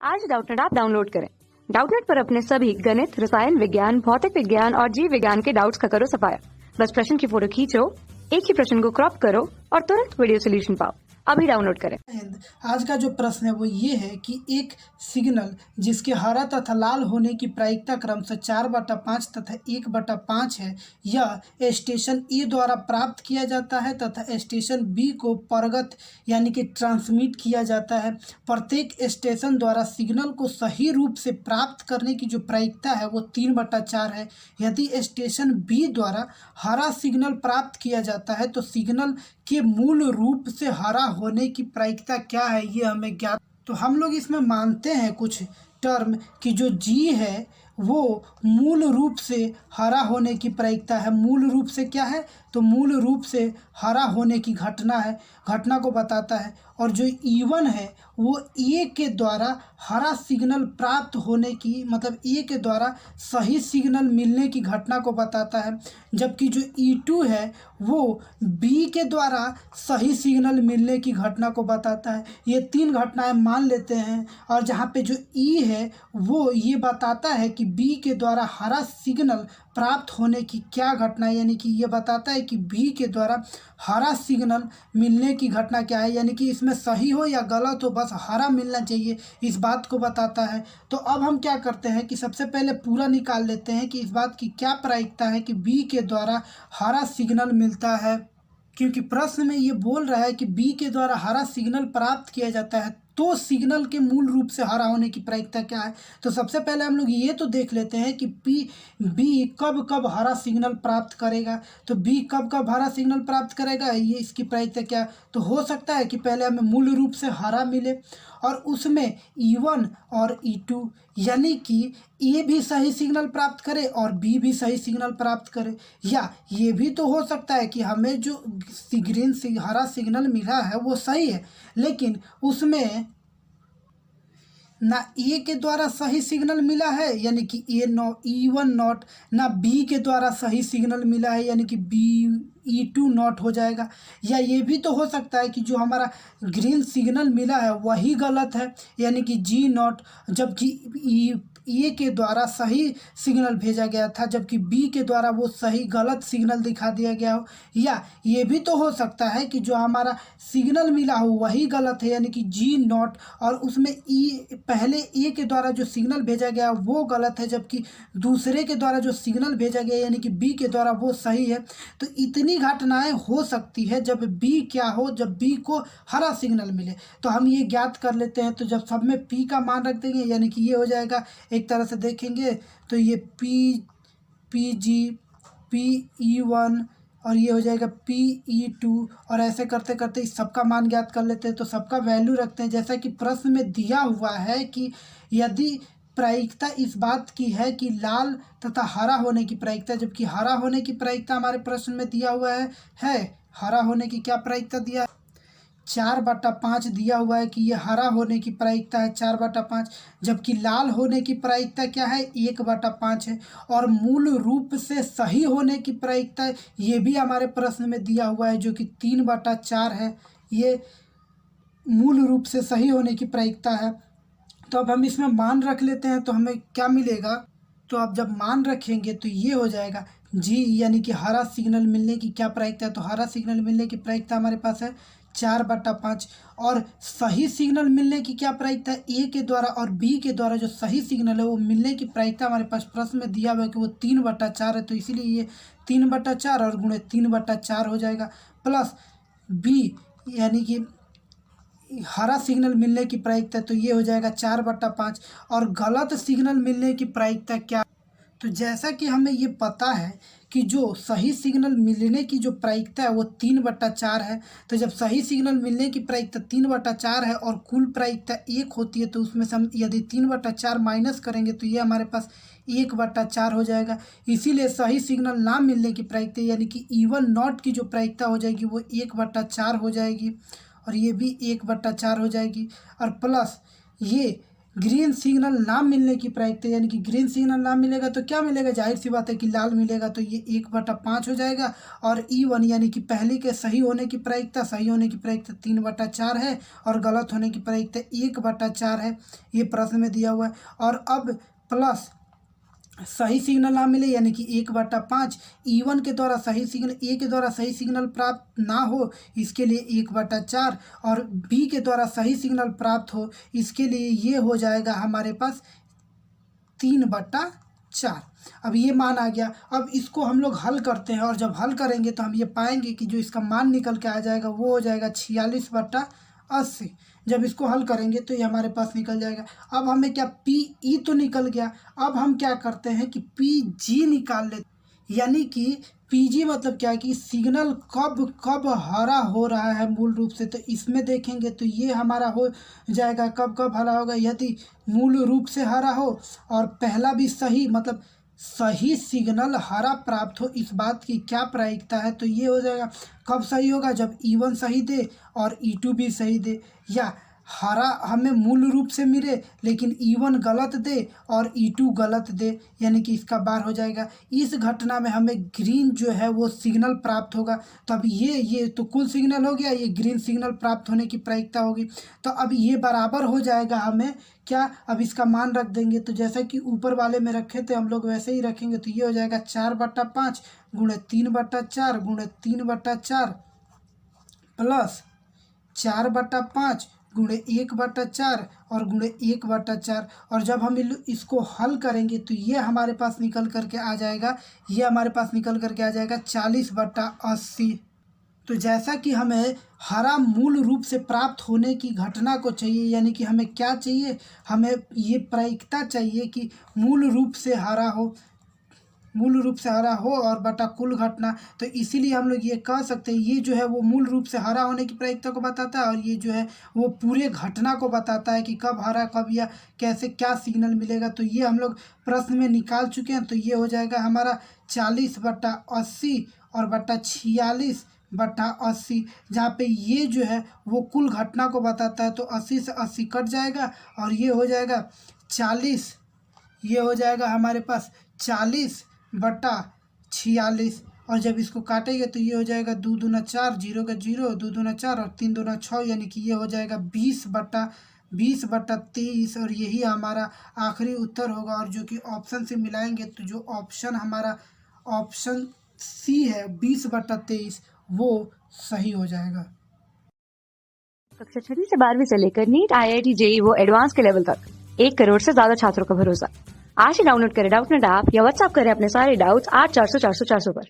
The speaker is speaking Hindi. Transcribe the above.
आज डाउटनेट ऐप डाउनलोड करें। डाउटनेट पर अपने सभी गणित, रसायन विज्ञान, भौतिक विज्ञान और जीव विज्ञान के डाउट्स का करो सफाया। बस प्रश्न की फोटो खींचो, एक ही प्रश्न को क्रॉप करो और तुरंत वीडियो सोल्यूशन पाओ। अभी डाउनलोड करें। आज का जो प्रश्न है वो ये है कि एक सिग्नल जिसके हरा तथा लाल होने की प्रायिकता क्रमशः 4/5 तथा 1/5 है, यह स्टेशन ए द्वारा प्राप्त किया जाता है तथा स्टेशन बी को परगत यानी कि ट्रांसमिट किया जाता है। प्रत्येक स्टेशन द्वारा सिग्नल को सही रूप से प्राप्त करने की जो प्रायिकता है वो 3/4 है। यदि स्टेशन बी द्वारा हरा सिग्नल प्राप्त किया जाता है तो सिग्नल के मूल रूप से हरा होने की प्रायिकता क्या है ये हमें ज्ञात। तो हम लोग इसमें मानते हैं कुछ टर्म कि जो जी है वो मूल रूप से हरा होने की प्रायिकता है। मूल रूप से क्या है? तो मूल रूप से हरा होने की घटना को बताता है। और जो E1 है वो ए के द्वारा हरा सिग्नल प्राप्त होने की मतलब ए के द्वारा सही सिग्नल मिलने की घटना को बताता है, जबकि जो E2 है वो बी के द्वारा सही सिग्नल मिलने की घटना को बताता है। ये तीन घटनाएं मान लेते हैं। और जहाँ पे जो ई है वो ये बताता है कि बी के द्वारा हरा सिग्नल प्राप्त होने की क्या घटना है, यानी कि ये बताता है कि बी के द्वारा हरा सिग्नल मिलने की घटना क्या है, यानी कि इसमें सही हो या गलत हो बस हरा मिलना चाहिए, इस बात को बताता है। तो अब हम क्या करते हैं कि सबसे पहले पूरा निकाल लेते हैं कि इस बात की क्या प्रायिकता है कि बी के द्वारा हरा सिग्नल मिलता है, क्योंकि प्रश्न में ये बोल रहा है कि बी के द्वारा हरा सिग्नल प्राप्त किया जाता है तो सिग्नल के मूल रूप से हरा होने की प्रायिकता क्या है। तो सबसे पहले हम लोग ये तो देख लेते हैं कि बी कब कब हरा सिग्नल प्राप्त करेगा। तो बी कब कब हरा सिग्नल प्राप्त करेगा, ये इसकी प्रायिकता क्या। तो हो सकता है कि पहले हमें मूल रूप से हरा मिले और उसमें E1 और E2 यानी कि ए भी सही सिग्नल प्राप्त करे और बी भी सही सिग्नल प्राप्त करे। या ये भी तो हो सकता है कि हमें जो हरा सिग्नल मिला है वो सही है लेकिन उसमें ना ए के द्वारा सही सिग्नल मिला है यानी कि E1 नॉट, ना बी के द्वारा सही सिग्नल मिला है यानी कि E2 नॉट हो जाएगा। या ये भी तो हो सकता है कि जो हमारा ग्रीन सिग्नल मिला है वही गलत है यानी कि जी नॉट, जबकि ए के द्वारा सही सिग्नल भेजा गया था जबकि बी के द्वारा वो सही गलत सिग्नल दिखा दिया गया हो। या ये भी तो हो सकता है कि जो हमारा सिग्नल मिला हो वही गलत है यानी कि जी नॉट, और उसमें पहले ए के द्वारा जो सिग्नल भेजा गया वो गलत है जबकि दूसरे के द्वारा जो सिग्नल भेजा गया यानी कि बी के द्वारा वो सही है। तो इतनी घटनाएं हो सकती है जब बी क्या हो, जब बी को हरा सिग्नल मिले। तो हम ये ज्ञात कर लेते हैं। तो जब सब में पी का मान रख देंगे यानी कि ये हो जाएगा, एक तरह से देखेंगे तो ये PE1 और ये हो जाएगा PE2 और ऐसे करते करते इस सबका मान ज्ञात कर लेते हैं। तो सबका वैल्यू रखते हैं जैसा कि प्रश्न में दिया हुआ है कि यदि प्रायिकता इस बात की है कि लाल तथा हरा होने की प्रायिकता, जबकि हरा होने की प्रायिकता हमारे प्रश्न में दिया हुआ है हरा होने की क्या प्रायिकता दिया है, 4/5 दिया हुआ है कि ये हरा होने की प्रायिकता है 4/5, जबकि लाल होने की प्रायिकता क्या है 1/5 है। और मूल रूप से सही होने की प्रायिकता ये भी हमारे प्रश्न में दिया हुआ है जो कि 3/4 है, ये मूल रूप से सही होने की प्रायिकता है। तो अब हम इसमें मान रख लेते हैं तो हमें क्या मिलेगा। तो अब जब मान रखेंगे तो ये हो जाएगा जी यानी कि हरा सिग्नल मिलने की क्या प्रायिकता है। तो हरा सिग्नल मिलने की प्रायिकता हमारे पास है 4/5 और सही सिग्नल मिलने की क्या प्रायिकता है, ए के द्वारा और बी के द्वारा जो सही सिग्नल है वो मिलने की प्रायिकता हमारे पास प्रश्न में दिया हुआ है कि वो 3/4 है। तो इसीलिए ये 3/4 और गुणे 3/4 हो जाएगा प्लस बी यानी कि हरा सिग्नल मिलने की प्रायिकता, तो ये हो जाएगा 4/5 और गलत सिग्नल मिलने की प्रायिकता क्या। तो जैसा कि हमें ये पता है कि जो सही सिग्नल मिलने की जो प्रायिकता है वो 3/4 है। तो जब सही सिग्नल मिलने की प्रायिकता 3/4 है और कुल प्रायिकता 1 होती है तो उसमें से हम यदि 3/4 माइनस करेंगे तो ये हमारे पास 1/4 हो जाएगा। इसीलिए सही सिग्नल ना मिलने की प्रायिकता यानी कि E1 नॉट की जो प्रायिकता हो जाएगी वो 1/4 हो जाएगी और ये भी 1/4 हो जाएगी और प्लस ये ग्रीन सिग्नल ना मिलने की प्रायिकता, यानी कि ग्रीन सिग्नल ना मिलेगा तो क्या मिलेगा, जाहिर सी बात है कि लाल मिलेगा, तो ये 1/5 हो जाएगा। और E1 यानी कि पहले के सही होने की प्रायिकता 3/4 है और गलत होने की प्रायिकता 1/4 है, ये प्रश्न में दिया हुआ है। और अब प्लस सही सिग्नल ना मिले यानी कि 1/5, E1 के द्वारा सही सिग्नल, ए के द्वारा सही सिग्नल प्राप्त ना हो इसके लिए 1/4, और बी के द्वारा सही सिग्नल प्राप्त हो इसके लिए ये हो जाएगा हमारे पास 3/4। अब ये मान आ गया। अब इसको हम लोग हल करते हैं और जब हल करेंगे तो हम ये पाएंगे कि जो इसका मान निकल के आ जाएगा वो हो जाएगा 46/80। जब इसको हल करेंगे तो ये हमारे पास निकल जाएगा। अब हमें क्या, PE तो निकल गया, अब हम क्या करते हैं कि PG निकाल लेते, यानी कि PG मतलब क्या है कि सिग्नल कब कब हरा हो रहा है मूल रूप से। तो इसमें देखेंगे तो ये हमारा हो जाएगा कब कब हरा होगा, यदि मूल रूप से हरा हो और पहला भी सही मतलब सही सिग्नल हरा प्राप्त हो, इस बात की क्या प्रायिकता है, तो ये हो जाएगा कब सही होगा, जब E1 सही दे और E2 भी सही दे, या हरा हमें मूल रूप से मिले लेकिन E1 गलत दे और E2 गलत दे, यानी कि इसका बार हो जाएगा। इस घटना में हमें ग्रीन जो है वो सिग्नल प्राप्त होगा। तो अब ये तो कुल सिग्नल हो गया, ये ग्रीन सिग्नल प्राप्त होने की प्रायिकता होगी। तो अब ये बराबर हो जाएगा हमें क्या, अब इसका मान रख देंगे, तो जैसा कि ऊपर वाले में रखे थे हम लोग वैसे ही रखेंगे, तो ये हो जाएगा 4/5 गुणे 3/4 गुणे 3/4 प्लस 4/5 गुणे 1/4 और गुणे 1/4। और जब हम इसको हल करेंगे तो ये हमारे पास निकल करके आ जाएगा, ये हमारे पास निकल करके आ जाएगा 40/80। तो जैसा कि हमें हरा मूल रूप से प्राप्त होने की घटना को चाहिए, यानी कि हमें क्या चाहिए, हमें ये प्रायिकता चाहिए कि मूल रूप से हरा हो, मूल रूप से हरा हो और बटा कुल घटना। तो इसीलिए हम लोग ये कह सकते हैं ये जो है वो मूल रूप से हरा होने की प्रायिकता को बताता है और ये जो है वो पूरे घटना को बताता है कि कब हरा कब या कैसे क्या सिग्नल मिलेगा। तो ये हम लोग प्रश्न में निकाल चुके हैं। तो ये हो जाएगा हमारा 40/80 और बटा 46/80, जहाँ पे ये जो है वो कुल घटना को बताता है। तो 80 से 80 कट जाएगा और ये हो जाएगा 40, ये हो जाएगा हमारे पास 40/46। और जब इसको काटेंगे तो ये हो जाएगा 2 दूना 4, 0 का 0, 2 दूना 4 और 3 दूना 6, यानी कि ये हो जाएगा 20/23। और यही हमारा आखिरी उत्तर होगा। और जो कि ऑप्शन से मिलाएंगे तो जो ऑप्शन हमारा ऑप्शन सी है 20/23 वो सही हो जाएगा। कक्षा 6वीं से 12वीं से लेकर नीट, IIT, JEE वो एडवांस के लेवल तक 1 करोड़ से ज्यादा छात्रों का भरोसा। आज ही डाउनलोड करें डाउटनेट ऐप या व्हाट्सएप करें अपने सारे डाउट्स 8400 400 400 पर।